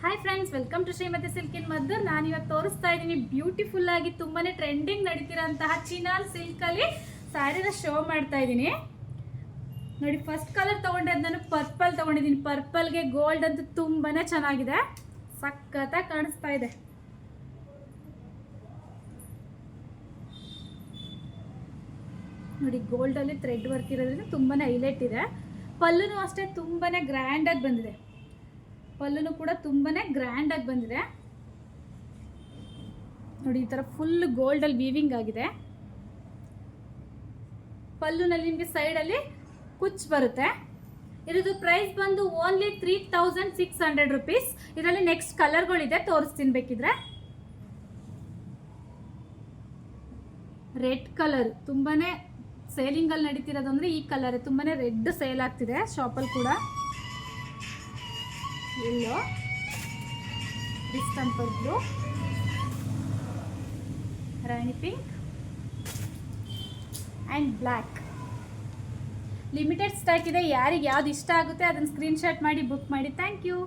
Hi friends, welcome to Shrimati ಸಿಲ್ಕಿನ್ ಮದ್ದು. ನಾನು ಇವತ್ತು ತೋರಿಸ್ತಾ ಇದ್ದೀನಿ ಬ್ಯೂಟಿಫುಲ್ ಆಗಿ ತುಂಬಾ ಟ್ರೆಂಡಿಂಗ್ ನಡೀತಿರೋಂತಹ ಚಿನಾಲ್ ಸಿಲ್ಕಲ್ಲಿ ಸ್ಯಾರಿನ ಶೋ ಮಾಡ್ತಾ ಇದ್ದೀನಿ. ನೋಡಿ, ಫಸ್ಟ್ ಕಲರ್ ತೊಗೊಂಡಿದ್ದು ನಾನು ಪರ್ಪಲ್ ತೊಗೊಂಡಿದ್ದೀನಿ. ಪರ್ಪಲ್ಗೆ ಗೋಲ್ಡ್ ಅಂತೂ ತುಂಬಾ ಚೆನ್ನಾಗಿದೆ, ಸಖತ್ತಾಗಿ ಕಾಣಿಸ್ತಾ ಇದೆ. ನೋಡಿ, ಗೋಲ್ಡಲ್ಲಿ ಥ್ರೆಡ್ ವರ್ಕ್ ಇರೋದ್ರಿಂದ ತುಂಬಾ ಹೈಲೈಟ್ ಇದೆ. ಪಲ್ಲುನೂ ಅಷ್ಟೇ ತುಂಬಾ ಗ್ರ್ಯಾಂಡಾಗಿ ಬಂದಿದೆ. ಪಲ್ಲುನು ಕೂಡ ತುಂಬಾ ಗ್ರ್ಯಾಂಡಾಗಿ ಬಂದಿದೆ. ನೋಡಿ, ಈ ಥರ ಫುಲ್ ಗೋಲ್ಡಲ್ಲಿ ವೀವಿಂಗ್ ಆಗಿದೆ. ಪಲ್ಲುನಲ್ಲಿ ನಿಮಗೆ ಸೈಡಲ್ಲಿ ಕುಚ್ ಬರುತ್ತೆ. ಇದ್ರದ್ದು ಪ್ರೈಸ್ ಬಂದು ಓನ್ಲಿ 3600 ರುಪೀಸ್. ಇದರಲ್ಲಿ ನೆಕ್ಸ್ಟ್ ಕಲರ್ಗಳಿದೆ, ತೋರಿಸ್ತೀನಿ ಬೇಕಿದ್ರೆ. ರೆಡ್ ಕಲರ್ ತುಂಬಾ ಸೇಲಿಂಗಲ್ಲಿ ನಡೀತಿರೋದು ಅಂದರೆ ಈ ಕಲರ್ ತುಂಬಾ ರೆಡ್ ಸೇಲ್ ಆಗ್ತಿದೆ ಶಾಪಲ್ಲಿ ಕೂಡ. Yellow distemper blue, rani pink and black. Limited stock ಇದೆ. ಯಾರಿಗೆ ಯಾವ್ದು ಇಷ್ಟ ಆಗುತ್ತೆ ಅದನ್ನು ಸ್ಕ್ರೀನ್ಶಾಟ್ ಮಾಡಿ ಬುಕ್ ಮಾಡಿ. Thank you.